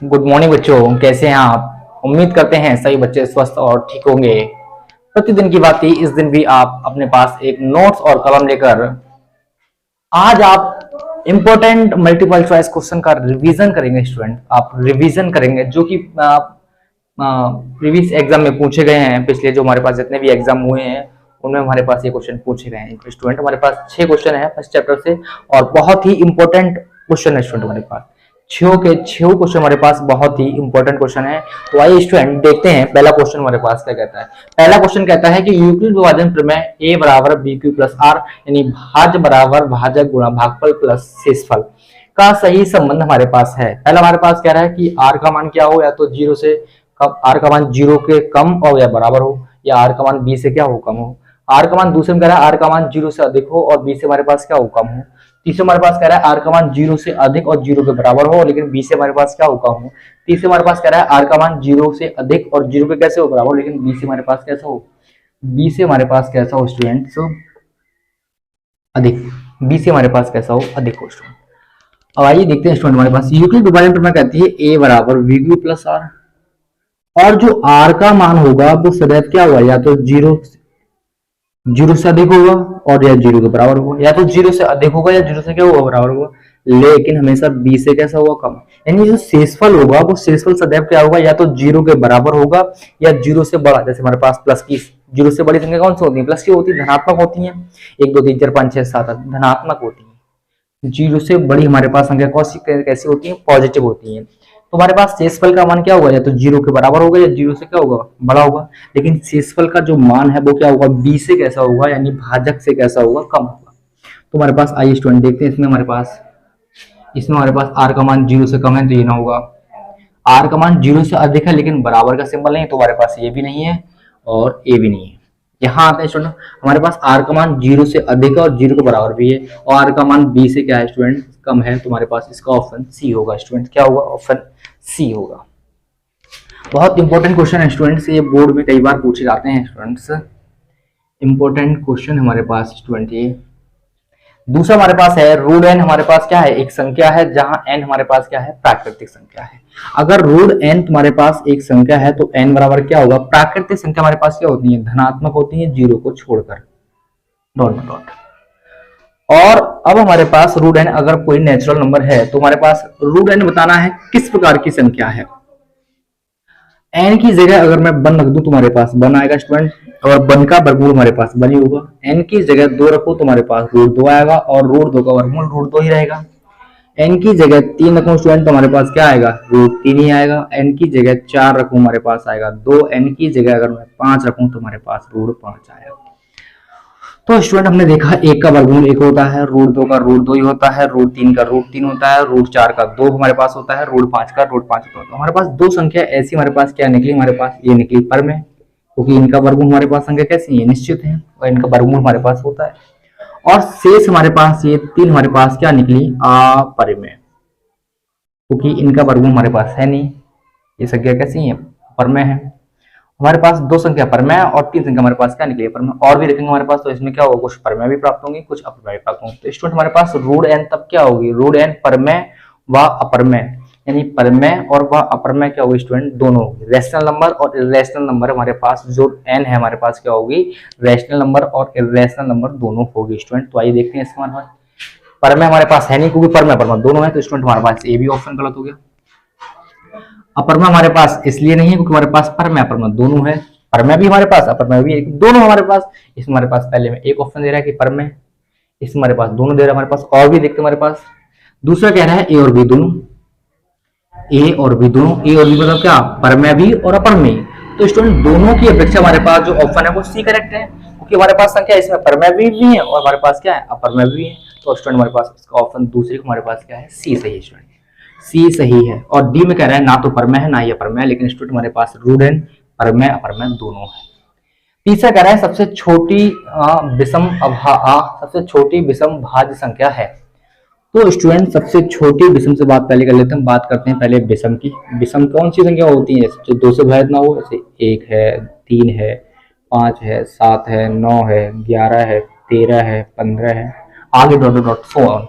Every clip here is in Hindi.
गुड मॉर्निंग बच्चों, कैसे हैं आप? उम्मीद करते हैं सभी बच्चे स्वस्थ और ठीक होंगे। प्रतिदिन की बात इस दिन भी आप अपने पास एक नोट्स और कलम लेकर आज आप इम्पोर्टेंट मल्टीपल चॉइस क्वेश्चन का रिवीजन करेंगे। स्टूडेंट, आप रिवीजन करेंगे जो कि प्रीवियस एग्जाम में पूछे गए हैं। पिछले जो हमारे पास जितने भी एग्जाम हुए हैं उनमें हमारे पास ये क्वेश्चन पूछे गए हैं। स्टूडेंट, हमारे पास 6 क्वेश्चन है फर्स्ट चैप्टर से और बहुत ही इंपॉर्टेंट क्वेश्चन है। स्टूडेंट, हमारे पास 6 क्वेश्चन हमारे पास बहुत ही इंपॉर्टेंट क्वेश्चन है। तो आइए स्टूडेंट देखते हैं पहला क्वेश्चन हमारे पास क्या कहता है। पहला क्वेश्चन कहता है कि यूक्लिड विभाजन प्रमेय a बराबर बी क्यू प्लस आर यानी भाज्य बराबर भाजक गुणा भागफल प्लस शेषफल का सही संबंध हमारे पास है। पहला हमारे पास कह रहा है कि r का मान क्या हो, या तो 0 से कब r का मान 0 के कम हो या बराबर हो, या r का मान b से क्या हो, कम हो। r का मान दूसरे में कह रहा है r का मान 0 से अधिक हो और b से हमारे पास क्या हो, कम हो। तीसरे हमारे पास कह रहा है r का मान 0 से अधिक और 0 के बराबर हो लेकिन b से हमारे पास क्या हो, कम हो। तीसरे हमारे पास कह रहा है r का मान 0 से अधिक और 0 के कैसे हो, बराबर, लेकिन b से हमारे पास कैसा हो, b से हमारे पास कैसा हो स्टूडेंट्स, अधिक। b से हमारे पास कैसा हो, अधिक हो स्टूडेंट। अब आइए देखते हैं स्टूडेंट, हमारे पास यूक्लिड विभाजन प्रमेय कहती है a बराबर वी क्यू प्लस आर, और जो r का मान होगा वो सदैव क्या हुआ, या तो 0 से अधिक होगा और या 0 के बराबर होगा, या तो 0 से अधिक होगा या 0 से क्या होगा, बराबर होगा, लेकिन हमेशा b से कैसा होगा, कम। यानी जो शेषफल होगा वो शेषफल सदैव क्या होगा, या तो 0 के बराबर होगा या 0 से बड़ा। जैसे हमारे पास प्लस की 0 से बड़ी संख्या कौन सी होती है, प्लस की होती है, धनात्मक होती है। 1 2 3 4 5 6 7 8 धनात्मक होती है। 0 से बड़ी हमारे पास संख्या कौन सी कैसी होती है, पॉजिटिव होती है। तो हमारे पास शेषफल का मान क्या होगा, या तो 0 के बराबर होगा या 0 से क्या होगा, बड़ा होगा। लेकिन शेषफल का जो मान है वो क्या होगा, b से कैसा होगा, यानी भाजक से कैसा होगा, कम होगा। तो हमारे पास आइए स्टूडेंट देखते हैं, इसमें हमारे पास r का मान 0 से कम है तो ये ना होगा। r का मान 0 से अधिक है लेकिन बराबर का सिंबल नहीं, तो हमारे पास ये भी नहीं है और ये भी नहीं है। यहाँ आते हैं स्टूडेंट, हमारे पास r का मान 0 से अधिक है और 0 के बराबर भी है, और r का मान b से क्या है स्टूडेंट, कम है। तो हमारे पास इसका ऑप्शन सी होगा स्टूडेंट। क्या होगा, ऑप्शन सी होगा। बहुत इंपॉर्टेंट क्वेश्चन है स्टूडेंट्स, ये बोर्ड में कई बार पूछे जाते हैं स्टूडेंट्स। इंपॉर्टेंट क्वेश्चन हमारे पास स्टूडेंट ये। दूसरा हमारे पास है रूट एन, हमारे पास क्या है, एक संख्या है जहां एन हमारे पास क्या है, प्राकृतिक संख्या है। अगर रूट एन तुम्हारे पास एक संख्या है तो एन बराबर क्या होगा, प्राकृतिक संख्या हमारे पास क्या होती है, धनात्मक होती है, 0 को छोड़कर, डॉट डॉट। और अब हमारे पास रूट एन अगर कोई नेचुरल नंबर है तो हमारे पास रूट एन बताना है किस प्रकार की संख्या है। एन की जगह अगर मैं वन रख दूं तुम्हारे पास वन आएगा स्टूडेंट, और वन का वर्गमूल हमारे पास वन ही होगा। एन की जगह 2 रखो तुम्हारे पास रूट 2 आएगा और रूट 2 का वर्गमूल रूट 2 ही रहेगा। एन की जगह 3 रखो स्टूडेंट तो हमारे पास क्या आएगा, रूट 3 ही आएगा। एन की जगह 4 रखूं हमारे पास आएगा 2। एन की जगह अगर मैं 5 रखूं तो हमारे पास रूट 5 आएगा। तो स्टूडेंट हमने देखा एक का वर्गमूल 1 होता है, रूट 2 का रूट 2 ही होता है, रूट 3 का रूट 3 होता है, रूट 4 का 2 हमारे पास होता है, रूट 5 का रूट 5 होता है। तो हमारे पास दो संख्या ऐसी हमारे पास क्या निकली, हमारे पास ये निकली परमेय, क्योंकि इनका वर्गमूल हमारे पास संख्या कैसी है, निश्चित है, और इनका वर्गमूल हमारे पास होता है। और शेष हमारे पास ये 3 हमारे पास क्या निकली, अपरिमेय, क्योंकि इनका वर्गमूल हमारे पास है नहीं। ये संख्या कैसी है, परमेय है। हमारे पास दो संख्या परमेय और 3 संख्या हमारे पास क्या निकली, परमेय। और भी देखेंगे हमारे पास, तो इसमें क्या होगा, कुछ परमेय भी प्राप्त होंगे, कुछ अपरमेय प्राप्त होंगे। तो स्टूडेंट हमारे पास रूट एन तब क्या होगी, रूट एन परमेय व अपरमेय, यानी परमेय और वह अपरमेय क्या होगी स्टूडेंट, दोनों होगी। रैशनल नंबर और इर्रेशनल नंबर हमारे पास जो एन है हमारे पास क्या होगी, रैशनल नंबर और इर्रेशनल नंबर दोनों होगी स्टूडेंट। तो आइए देखते हैं इसका हमारे पास परमेय हमारे पास है नहीं, क्योंकि परमेय परमेय दोनों है, तो स्टूडेंट हमारे पास ए भी ऑप्शन गलत हो गया। अपरमेय हमारे पास इसलिए नहीं है क्योंकि हमारे पास परमेय अपरमेय दोनों है, परमेय भी हमारे पास अपरमेय भी दोनों हमारे पास। इसमें हमारे पास पहले में एक ऑप्शन दे रहा है कि परमेय, इसमें हमारे पास दोनों दे रहा है हमारे पास। और भी देखते हमारे पास दूसरा कह रहा है ए और बी दोनों, ए और बी दोनों, ए और बी मतलब क्या, परमेय भी और अपरमेय। तो स्टूडेंट दोनों की अपेक्षा हमारे पास जो ऑप्शन है वो सी करेक्ट है, क्योंकि हमारे पास संख्या इसमें परमेय भी है और हमारे पास क्या है, अपरमेय भी है। तो स्टूडेंट हमारे पास इसका ऑप्शन दूसरे हमारे पास क्या है, सी सही है स्टूडेंट, सी सही है। और डी में कह रहा है ना तो परमेय है ना ही अपरमेय, लेकिन स्टूडेंट हमारे पास रूट एन परमेय अपरमेय दोनों है। तीसरा कह रहा है सबसे छोटी सबसे छोटी विषम भाज्य संख्या है। तो स्टूडेंट सबसे छोटी विषम से बात पहले कर लेते हैं, बात करते हैं पहले विषम की। विषम कौन सी संख्या होती है जो 2 से विभाजित ना हो, जैसे 1 है, 3 है, 5 है, 7 है, 9 है, 11 है, 13 है, 15 है, आगे डॉट डॉट सो ऑन।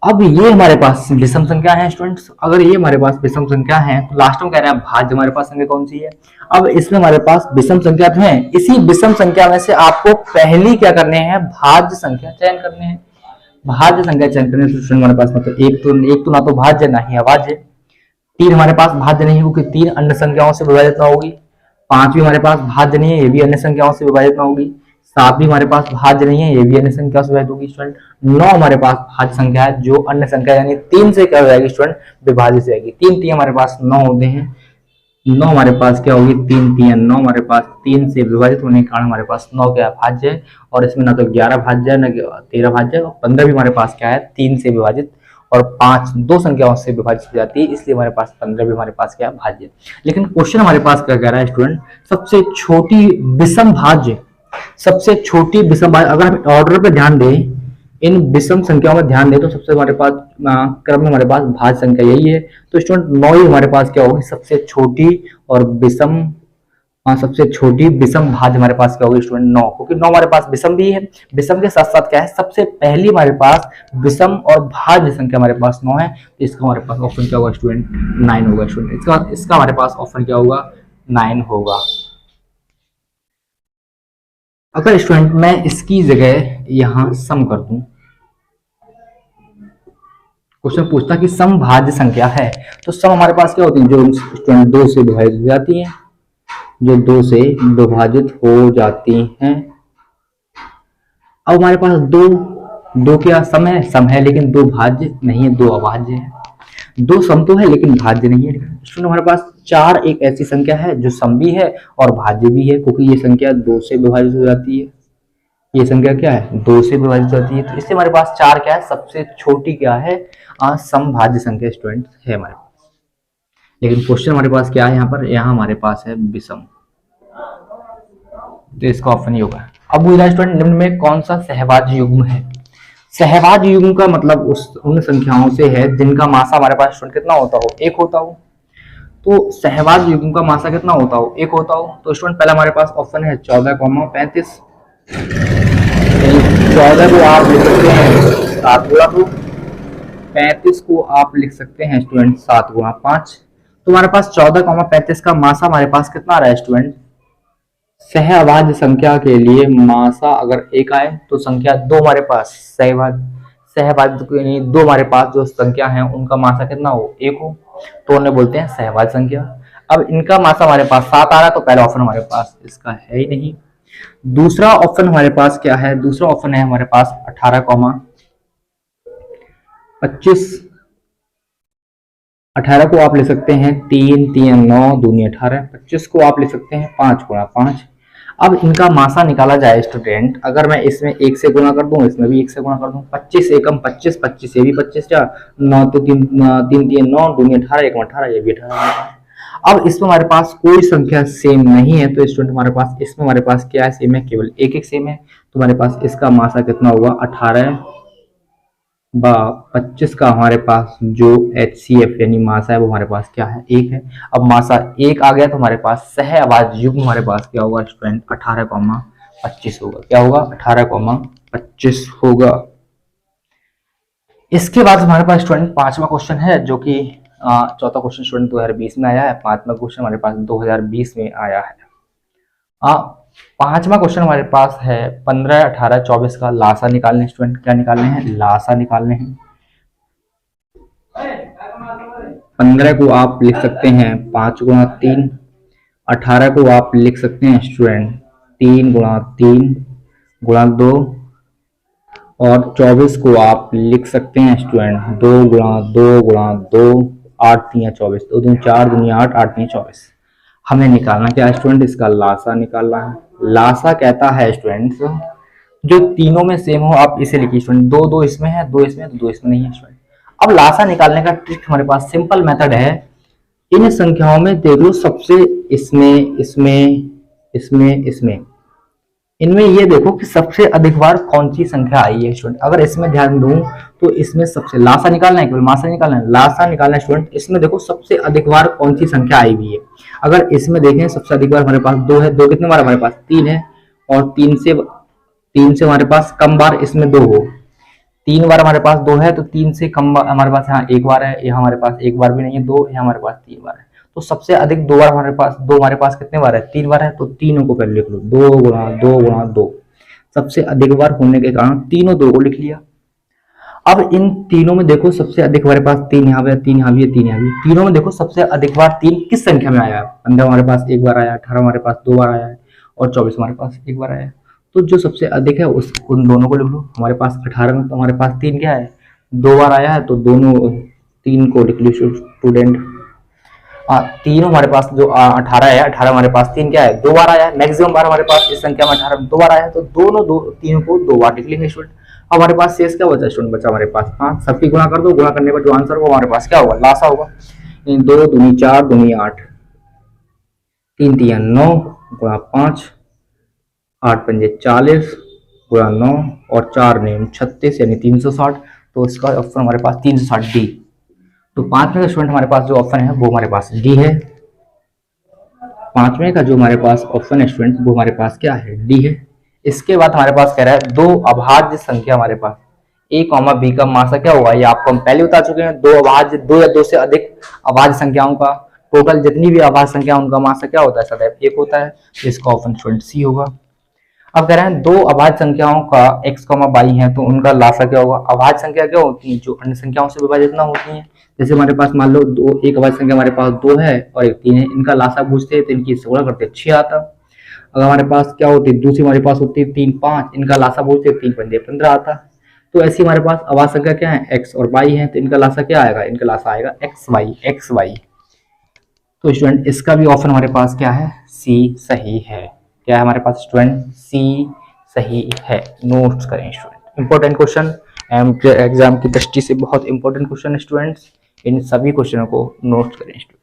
अब ये हमारे पास विषम संख्या है स्टूडेंट्स। अगर ये हमारे पास विषम संख्या है तो लास्ट में कह रहे हैं भाज्य हमारे पास संख्या कौन सी है। अब इसमें हमारे पास विषम संख्या तो है, इसी विषम संख्या में से आपको पहली क्या करने हैं, भाज्य संख्या चयन करने हैं। भाज्य संख्या चयन करने से स्टूडेंट हमारे पास मतलब एक तो ना तो भाज्य ना ही अभाज्य। 3 हमारे पास भाज्य नहीं है क्योंकि 3 अन्य संख्याओं से विभाजित ना होगी। 5 भी हमारे पास भाज्य नहीं है, ये भी अन्य संख्याओं से विभाजित ना होगी। 7 भी हमारे पास भाज्य नहीं है, ये भी अन्य संख्या से विभाजित होगी स्टूडेंट। 9 हमारे पास भाज्य संख्या है जो अन्य संख्या यानी 3 से क्या हो जाएगी स्टूडेंट, विभाजित हो जाएगी। 3 3 हमारे पास 9 होते हैं, 9 हमारे पास क्या होगी, 3 3 9 हमारे पास 3 से विभाजित होने के कारण हमारे पास 9 क्या भाज्य है। और इसमें ना तो 11 भाज्य है ना 13 भाज्य है, और 15 भी हमारे पास क्या है 3 से विभाजित, और 5 दो संख्याओं से विभाजित हो जाती है, इसलिए हमारे पास 15 भी हमारे पास क्या भाज्य। लेकिन क्वेश्चन हमारे पास क्या कह रहा है स्टूडेंट, सबसे छोटी विषम भाज्य, सबसे छोटी विषम भाज्य। अगर हम ऑर्डर पे ध्यान दें, इन विषम संख्याओं में ध्यान दें तो सबसे हमारे पास क्रम में हमारे पास भाज्य संख्या यही है। तो स्टूडेंट 9 ही हमारे पास क्या होगी, सबसे छोटी और विषम, सबसे छोटी विषम भाज्य हमारे पास क्या होगी स्टूडेंट 9, क्योंकि 9 हमारे पास विषम भी है। विषम के साथ साथ क्या है, सबसे पहली हमारे पास विषम और भाज्य संख्या हमारे पास 9 है। तो इसका हमारे पास ऑप्शन क्या होगा स्टूडेंट, 9 होगा स्टूडेंट। इसका हमारे पास ऑप्शन क्या होगा, 9 होगा। अगर स्टूडेंट मैं इसकी जगह यहां सम कर दूं, क्वेश्चन पूछता कि सम भाज्य संख्या है, तो सम हमारे पास क्या होती है, जो स्टूडेंट 2 से विभाजित हो जाती है, जो 2 से विभाजित हो जाती हैं। अब हमारे पास दो क्या सम है लेकिन 2 भाज्य नहीं है, 2 अभाज्य है। 2 सम तो है लेकिन भाज्य नहीं है। स्टूडेंट हमारे पास 4 एक ऐसी संख्या है जो सम भी है और भाज्य भी है, क्योंकि ये संख्या 2 से विभाजित हो जाती है। ये संख्या क्या है, 2 से विभाजित हो जाती है, तो इससे हमारे पास 4 क्या है, सबसे छोटी क्या है, सम भाज्य संख्या स्टूडेंट है हमारे पास। लेकिन क्वेश्चन हमारे पास क्या है, यहाँ पर हमारे पास है विषम, तो इसका ऑप्शन ही होगा। अब पूछा स्टूडेंट निम्न में कौन सा सहभाज्य युग्म है। सहभाज्य युग्म का मतलब उन संख्याओं से है जिनका मासा हमारे पास स्टूडेंट कितना होता हो, 1 होता हो। तो सहभाज्य युग्म का मासा कितना होता हो, 1 होता हो। तो स्टूडेंट पहला हमारे पास ऑप्शन है 14,35। 14 को आप लिख सकते हैं 7 गुणा 2, 35 को आप लिख सकते हैं स्टूडेंट 7 गुणा 5। तो हमारे पास 14,35 का मासा हमारे पास कितना आ रहा है स्टूडेंट, सहभाज्य संख्या के लिए मासा अगर 1 आए तो संख्या 2 हमारे पास सहभाज्य 2 हमारे पास जो संख्या है उनका मासा कितना हो, 1 हो, तो उन्हें बोलते हैं सहभाज्य संख्या। अब इनका मासा हमारे पास 7 आ रहा है, तो पहला ऑप्शन हमारे पास इसका है ही नहीं। दूसरा ऑप्शन हमारे पास क्या है, दूसरा ऑप्शन है हमारे पास 18,25। 18 को आप ले सकते हैं 3 3 9 दूनी 18। 25 को आप ले सकते हैं 5 गुणा 5। अब इनका मासा निकाला जाए स्टूडेंट, अगर मैं इसमें 1 से गुणा कर दूं, इसमें भी 1 से गुणा कर दूं, 25 एकम 25, 25 ये भी 25 जा 9 तो 3 3 9 दूनी 18, 1 18 ये भी 18। अब इसमें हमारे पास कोई संख्या सेम नहीं है, तो स्टूडेंट हमारे पास इसमें हमारे पास क्या है, सेम है, केवल एक सेम है। तो हमारे पास इसका मासा कितना होगा, 18/25 का हमारे पास जो HCF यानी मासा है वो हमारे पास क्या है, 1 है। अब मासा 1 आ गया तो हमारे पास सहभाज्य युग्म हमारे पास क्या होगा स्टूडेंट, 18,25 होगा। क्या होगा, 18,25 होगा। इसके बाद हमारे पास स्टूडेंट 5वां क्वेश्चन है, जो कि चौथा क्वेश्चन स्टूडेंट 2020 में आया है, 5वां क्वेश्चन हमारे पास 2020 में आया है। 5वां क्वेश्चन हमारे पास है 15, 18, 24 का लासा निकालने। स्टूडेंट क्या निकालने हैं, लासा निकालने हैं। 15 को आप लिख सकते हैं 5 गुणा 3। 18 को आप लिख सकते हैं स्टूडेंट 3 गुणा 3 गुणा 2, और 24 को आप लिख सकते हैं स्टूडेंट 2 गुणा 2 गुणा 2, 8 3 24, 2 दूनी 4 दूनी 8, 8 3 24। हमें निकालना क्या है स्टूडेंट, इसका लासा निकालना है। लासा कहता है स्टूडेंट जो तीनों में सेम हो, आप इसे लिखिए स्टूडेंट, 2 2 इसमें है, 2 इसमें, तो 2 इसमें नहीं है स्टूडेंट। अब लासा निकालने का ट्रिक हमारे पास सिंपल मेथड है, इन संख्याओं में देख लो सबसे इसमें इसमें इसमें इसमें इनमें ये देखो कि सबसे अधिक बार कौन सी संख्या आई है स्टूडेंट। अगर इसमें ध्यान दूं तो इसमें सबसे लासा निकालना है, केवल मासा निकालना है, लासा निकालना है स्टूडेंट। इसमें देखो सबसे अधिक बार कौन सी संख्या आई हुई है। अगर इसमें देखें सबसे अधिक बार हमारे पास 2 है, 2 कितने बार हमारे पास 3 है, और 3 से हमारे पास कम बार इसमें 2 हो, 3 बार हमारे पास 2 है, तो 3 से कम हमारे पास यहाँ 1 बार है, यहाँ हमारे पास 1 बार भी नहीं है, 2 है, हमारे पास 3 बार है। तो सबसे अधिक 2 बार हमारे पास, 2 हमारे पास कितने बार है, 3 बार है, तो तीनों को पहले लिख लो, 2 गुणा 2 गुणा 2। सबसे अधिक बार होने के कारण तीनों 2 को लिख लिया। अब इन तीनों में देखो सबसे अधिक हमारे पास 3 यहाँ पे, 3 यहाँ भी है, 3 यहाँ भी। तीनों में देखो सबसे अधिक बार 3 किस संख्या में आया है, 15 हमारे पास 1 बार आया है, 18 हमारे पास 2 बार आया है, और 24 हमारे पास 1 बार आया है। तो जो सबसे अधिक है उस उन दोनों को लिख लो। हमारे पास 18 में तो हमारे पास 3 क्या है, 2 बार आया है, तो दोनों 3 को लिख लो स्टूडेंट। तीनों हमारे पास जो 18 है, 18 हमारे पास 3 क्या है, 2 बार आया है। मैक्सिमम बार हमारे पास इस संख्या में 18 में 2 बार आया है, तो दोनों तीनों को 2 बार लिख लेंगे स्टूडेंट। हमारे पास शेष क्या बचा स्टूडेंट, बचा हमारे पास 5। सबकी गुणा कर दो, गुणा करने पर जो आंसर होगा हमारे पास क्या होगा, लासा होगा। 2 दूनी 4 दूनी 8, 3 तिया 9 गुणा 5, 8 पंजे 40 गुणा 9 और 4 नेम 36 यानी 360। तो इसका ऑप्शन हमारे पास 360 डी। तो 5 में का स्टूडेंट हमारे पास जो ऑप्शन है वो हमारे पास डी है। 5वें का जो हमारे पास ऑप्शन है स्टूडेंट वो हमारे पास क्या है, डी है। इसके बाद हमारे पास कह रहा है 2 अभाज्य संख्या हमारे पास a, b का मासा क्या होगा, ये आपको हम पहले बता चुके हैं। 2 अभाज्य, 2 या 2 से अधिक अभाज्य संख्याओं का टोटल जितनी भी अभाज्य संख्या उनका मासा क्या होता है, सदैव 1 होता है। इसका ऑप्शन स्टूडेंट सी होगा। अब कह रहे हैं 2 अभाज्य संख्याओं का x, y है, तो उनका लासा क्या होगा। अभाज्य संख्या क्या होती है, जो अन्य संख्याओं से विभाजित ना होती है। जैसे हमारे पास मान लो एक अभाज्य संख्या हमारे पास 2 है और एक 3 है, इनका लासा पूछते हैं तो इनकी गुणा करते 6 आता। अगर हमारे पास क्या होती है, दूसरी हमारे पास होती है 3 5, इनका लासा पूछते हैं 3 पंजे 15 आता। तो ऐसी हमारे पास अभाज्य संख्या क्या है, x और y है, तो इनका लासा क्या आएगा, इनका लासा आएगा xy। तो स्टूडेंट इसका भी ऑप्शन हमारे पास क्या है, सी सही है। क्या है हमारे पास स्टूडेंट, सी सही है। नोट्स करें स्टूडेंट, इंपॉर्टेंट क्वेश्चन, एग्जाम की दृष्टि से बहुत इंपॉर्टेंट क्वेश्चन है स्टूडेंट्स। इन सभी क्वेश्चनों को नोट्स करें स्टूडेंट।